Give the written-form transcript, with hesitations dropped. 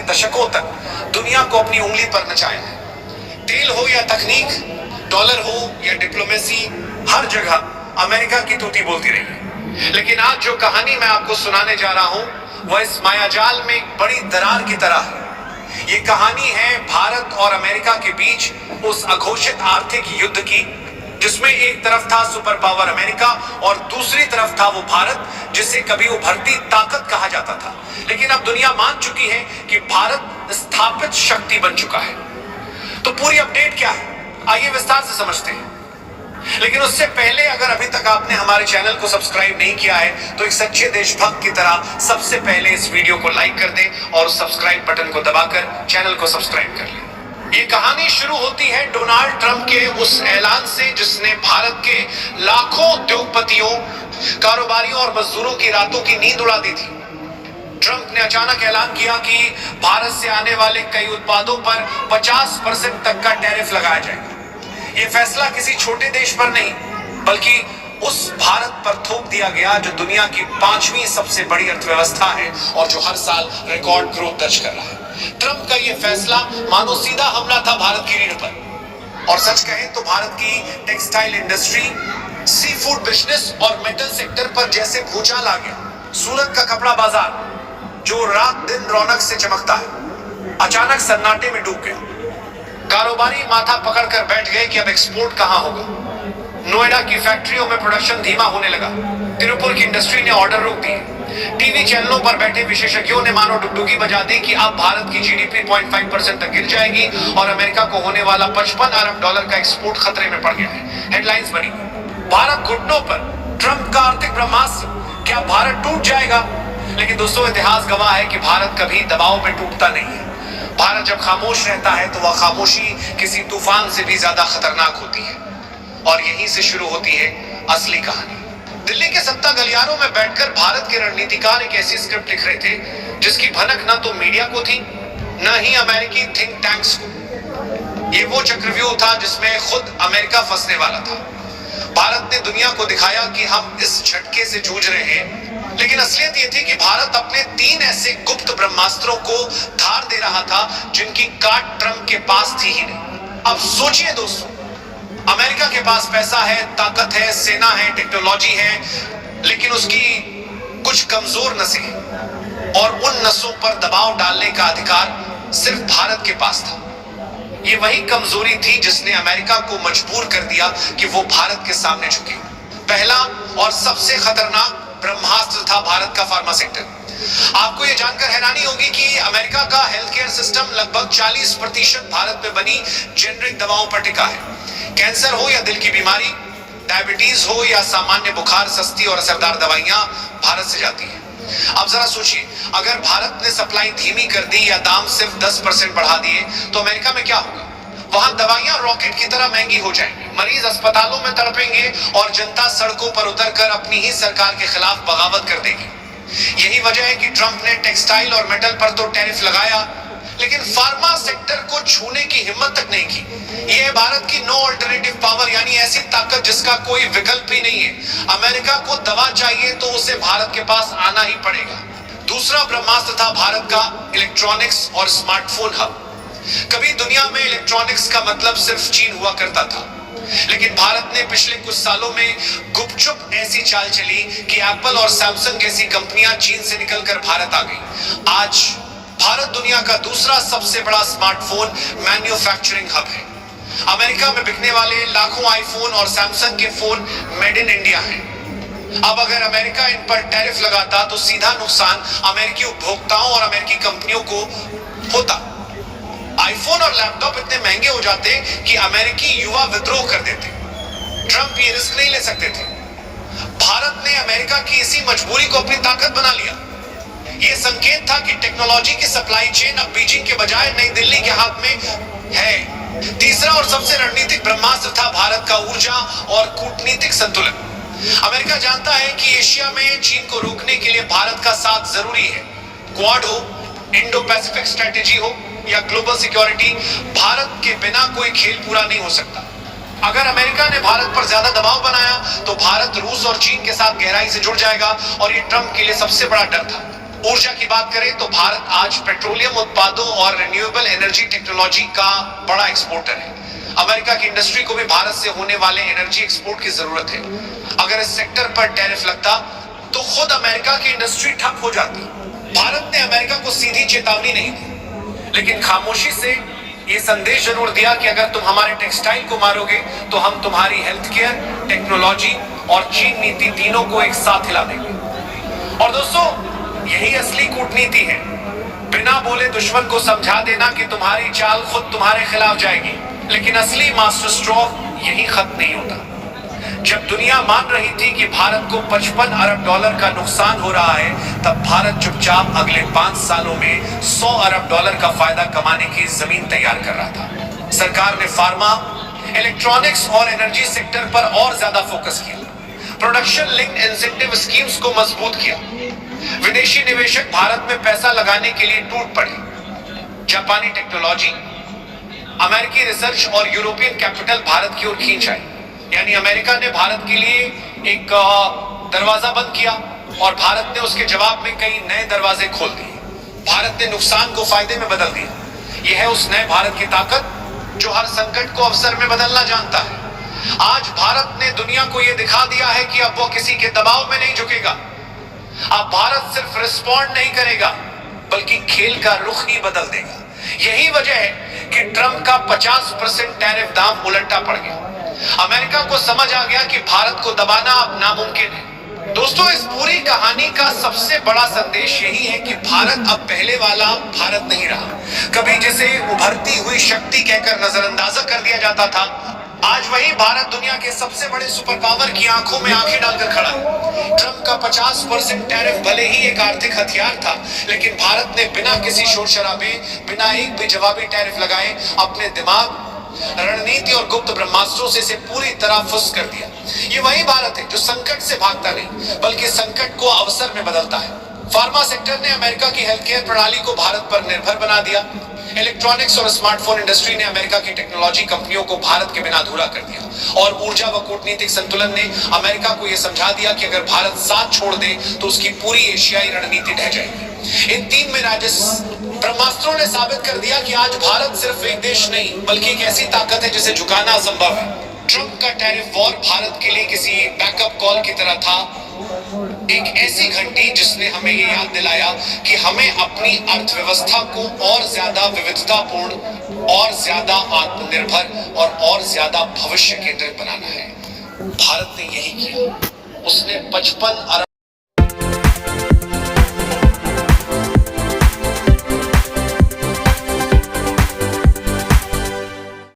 दशकों तक दुनिया को अपनी उंगली पर नचाया है। तेल हो या तकनीक, डॉलर हो या डिप्लोमेसी, हर जगह अमेरिका की तूती बोलती रही है। लेकिन आज जो कहानी मैं आपको सुनाने जा रहा हूं वह इस मायाजाल में एक बड़ी दरार की तरह है। ये कहानी है भारत और अमेरिका के बीच उस अघोषित आर्थिक युद्ध की, जिसमें एक तरफ था सुपर पावर अमेरिका और दूसरी तरफ था वो भारत, जिसे कभी उभरती ताकत कहा जाता था। लेकिन अब दुनिया मान चुकी है कि भारत स्थापित शक्ति बन चुका है। तो पूरी अपडेट क्या है, आइए विस्तार से समझते हैं। लेकिन उससे पहले अगर अभी तक आपने हमारे चैनल को सब्सक्राइब नहीं किया है तो एक सच्चे देशभक्त की तरह सबसे पहले इस वीडियो को लाइक कर दें और उस सब्सक्राइब बटन को दबाकर चैनल को सब्सक्राइब कर लें। ये कहानी शुरू होती है डोनाल्ड ट्रंप के उस ऐलान से जिसने भारत के लाखों उद्योगपतियों, कारोबारियों और मजदूरों की रातों की नींद उड़ा दी थी। ट्रंप ने अचानक ऐलान किया कि भारत से आने वाले कई उत्पादों पर 50% तक का टैरिफ लगाया जाएगा। यह फैसला किसी छोटे देश पर नहीं बल्कि उस भारत पर थोप दिया गया जो दुनिया की 5वीं सबसे बड़ी अर्थव्यवस्था है और जो हर साल रिकॉर्ड ग्रोथ दर्ज कर रहा है। ट्रंप का यह फैसला मानो सीधा हमला था भारत की रीढ़ पर। और सच कहें तो भारत की textile industry, sea food business और मेटल सेक्टर पर जैसे भूचाल आ गया। सूरत का कपड़ा बाजार जो रात दिन रौनक से चमकता है, अचानक सन्नाटे में डूब गया। कारोबारी माथा पकड़कर बैठ गए कि अब एक्सपोर्ट कहां होगा। नोएडा की फैक्ट्रियों में प्रोडक्शन धीमा होने लगा। तिरुपुर की इंडस्ट्री ने ऑर्डर रोक दिए। टीवी चैनलों पर बैठे विशेषज्ञों ने मानो डुगडुगी बजा दी कि अब भारत की जीडीपी 0.5% तक गिर जाएगी और अमेरिका को होने वाला $55 अरब का एक्सपोर्ट खतरे में पड़ गया है। हेडलाइंस बनी, भारत घुटनों पर, ट्रंप का आर्थिक ब्रह्मास्त्र, क्या भारत टूट जाएगा? लेकिन दोस्तों, इतिहास गवाह है कि भारत कभी दबाव में टूटता नहीं है। भारत जब खामोश रहता है तो वह खामोशी किसी तूफान से भी ज्यादा खतरनाक होती है। और यहीं से शुरू होती है असली कहानी। दिल्ली के सत्ता गलियारों में बैठकर भारत के रणनीतिकार एक ऐसी स्क्रिप्ट लिख रहे थे जिसकी भनक न तो मीडिया को थी न ही अमेरिकी थिंक टैंक्स को। ये वो चक्रव्यूह था जिसमें खुद अमेरिका फंसने वाला था। भारत ने दुनिया को दिखाया कि हम इस झटके से जूझ रहे हैं, लेकिन असलियत यह थी कि भारत अपने 3 ऐसे गुप्त ब्रह्मास्त्रों को धार दे रहा था जिनकी काट ट्रंप के पास थी ही नहीं। अब सोचिए दोस्तों, अमेरिका के पास पैसा है, ताकत है, सेना है, टेक्नोलॉजी है, लेकिन उसकी कुछ कमजोर नसें हैं और उन नसों पर दबाव डालने का अधिकार सिर्फ भारत के पास था। ये वही कमजोरी थी जिसने अमेरिका को मजबूर कर दिया कि वो भारत के सामने झुके। पहला और सबसे खतरनाक ब्रह्मास्त्र था भारत का फार्मा सेक्टर। आपको यह जानकर हैरानी होगी कि अमेरिका का हेल्थ केयर सिस्टम लगभग 40% भारत में बनी जेनरिक दवाओं पर टिका है। कैंसर हो या दिल की बीमारी, डायबिटीज हो या सामान्य बुखार, सस्ती और असरदार दवाइयां भारत से जाती हैं। अब जरा सोचिए, अगर भारत ने सप्लाई धीमी कर दी या दाम सिर्फ 10% बढ़ा दिए तो अमेरिका में क्या होगा? वहां दवाइयां रॉकेट की तरह महंगी हो जाएंगी, मरीज अस्पतालों में तड़पेंगे और जनता सड़कों पर उतरकर अपनी ही सरकार के खिलाफ बगावत कर देगी। यही वजह है कि ट्रंप ने टेक्सटाइल और मेटल पर तो टैरिफ लगाया, लेकिन फार्मा सेक्टर को छूने की हिम्मत तक नहीं की। यह है भारत की नो अल्टरनेटिव पावर, यानी ऐसी ताकत जिसका कोई विकल्प ही नहीं है। अमेरिका को दवा चाहिए तो उसे भारत के पास आना ही पड़ेगा। दूसरा ब्रह्मास्त्र था भारत का इलेक्ट्रॉनिक्स और स्मार्टफोन हब। कभी दुनिया में इलेक्ट्रॉनिक्स का मतलब सिर्फ चीन हुआ करता था, लेकिन भारत ने पिछले कुछ सालों में गुपचुप ऐसी चाल चली कि एप्पल और सैमसंग जैसी कंपनियां चीन से निकलकर भारत आ गई। आज भारत दुनिया का दूसरा सबसे बड़ा स्मार्टफोन मैन्युफैक्चरिंग हब है। अमेरिका में बिकने वाले लाखों आईफोन और सैमसंग के फोन मेड इन इंडिया हैं। अब अगर अमेरिका इन पर टैरिफ लगाता तो सीधा नुकसान अमेरिकी उपभोक्ताओं और अमेरिकी कंपनियों को होता। आईफोन और लैपटॉप इतने महंगे हो जाते कि अमेरिकी युवा विद्रोह कर देते। ट्रंप ये रिस्क नहीं ले सकते थे। भारत ने अमेरिका की इसी मजबूरी को अपनी ताकत बना लिया। यह संकेत था कि टेक्नोलॉजी की सप्लाई चेन अब बीजिंग के बजाय नई दिल्ली के हाथ में है। तीसरा और सबसे रणनीतिक ब्रह्मास्त्र था भारत का ऊर्जा और कूटनीतिक संतुलन। अमेरिका जानता है कि एशिया में चीन को रोकने के लिए भारत का साथ जरूरी है। क्वाड हो, इंडो पैसिफिक स्ट्रेटेजी हो या ग्लोबल सिक्योरिटी, भारत के बिना कोई खेल पूरा नहीं हो सकता। अगर अमेरिका ने भारत पर ज्यादा दबाव बनाया तो भारत रूस और चीन के साथ गहराई से जुड़ जाएगा और ये ट्रंप के लिए सबसे बड़ा डर था। ऊर्जा की बात करें तो भारत आज पेट्रोलियम उत्पादों और रिन्यूएबल एनर्जी टेक्नोलॉजी का बड़ा एक्सपोर्टर है। अमेरिका की इंडस्ट्री को भी भारत से होने वाले एनर्जी एक्सपोर्ट की जरूरत है। अगर इस सेक्टर पर टैरिफ लगता तो खुद अमेरिका की इंडस्ट्री ठप हो जाती। भारत ने अमेरिका को सीधी चेतावनी नहीं दी, लेकिन खामोशी से यह संदेश जरूर दिया कि अगर तुम हमारे टेक्सटाइल को मारोगे तो हम तुम्हारी हेल्थ केयर, टेक्नोलॉजी और चीन नीति तीनों को एक साथ हिला देंगे। और दोस्तों, यही असली कूटनीति है, बिना बोले दुश्मन को समझा देना कि तुम्हारी चाल खुद तुम्हारे खिलाफ जाएगी। लेकिन असली मास्टर स्ट्रोक यही खत्म नहीं होता। जब दुनिया मान रही थी कि भारत को 55 अरब डॉलर का नुकसान हो रहा है, तब भारत चुपचाप अगले 5 सालों में 100 अरब डॉलर का फायदा कमाने की जमीन तैयार कर रहा था। सरकार ने फार्मा, इलेक्ट्रॉनिक्स और एनर्जी सेक्टर पर और ज्यादा फोकस किया, प्रोडक्शन लिंक्ड इंसेंटिव स्कीम्स को मजबूत किया। विदेशी निवेशक भारत में पैसा लगाने के लिए टूट पड़े। जापानी टेक्नोलॉजी, अमेरिकी रिसर्च और यूरोपियन कैपिटल भारत की ओर खींच आए। यानी अमेरिका ने भारत के लिए एक दरवाजा बंद किया और भारत ने उसके जवाब में कई नए दरवाजे खोल दिए। भारत ने नुकसान को फायदे में बदल दिया। यह है उस नए भारत की ताकत जो हर संकट को अवसर में बदलना जानता है। आज भारत ने दुनिया को यह दिखा दिया है कि अब वो किसी के दबाव में नहीं झुकेगा। अब भारत सिर्फ रिस्पॉन्ड नहीं करेगा, बल्कि खेल का रुख ही बदल देगा। यही वजह है कि ट्रंप का 50% टैरिफ दाम उलटा पड़ गया। अमेरिका को समझ आ गया कि भारत को दबाना अब नामुमकिन है। दोस्तों, इस पूरी कहानी का सबसे बड़ा संदेश यही है कि भारत अब पहले वाला भारत नहीं रहा। कभी जिसे उभरती हुई शक्ति कहकर नजरअंदाज कर दिया जाता था, आज वही भारत दुनिया के सबसे बड़े सुपर पावर की आंखों में आंखें डालकर खड़ा है। ट्रंप का 50% टैरिफ भले ही एक आर्थिक हथियार था, लेकिन भारत ने बिना किसी शोर शराबे, बिना एक भी जवाबी टैरिफ लगाए अपने दिमाग, रणनीति और गुप्त ब्रह्मास्त्रों से इसे पूरी तरह फुस कर दिया। ये वही भारत है जो संकट से भागता नहीं, बल्कि संकट को अवसर में बदलता है। फार्मा सेक्टर ने अमेरिका की हेल्थ केयर प्रणाली को भारत पर निर्भर बना दिया। इलेक्ट्रॉनिक्स और स्मार्टफोन इंडस्ट्री ने अमेरिका की टेक्नोलॉजी कंपनियों को भारत के बिना अधूरा कर दिया। और ऊर्जा व कूटनीतिक संतुलन ने अमेरिका को यह समझा दिया कि अगर भारत साथ छोड़ दे तो उसकी पूरी एशियाई रणनीति ढह जाएगी। इन तीन में ब्रह्मास्त्रों ने साबित कर दिया कि आज भारत सिर्फ एक देश नहीं, बल्कि एक ऐसी ताकत है जिसे झुकाना असंभव है। ट्रंप का टैरिफ वॉर भारत के लिए किसी बैकअप कॉल की तरह था, एक ऐसी घंटी जिसने हमें ये याद दिलाया कि हमें अपनी अर्थव्यवस्था को और ज्यादा विविधतापूर्ण, और ज्यादा आत्मनिर्भर और ज्यादा भविष्य केंद्रित बनाना है। भारत ने यही किया। उसने 55 अरब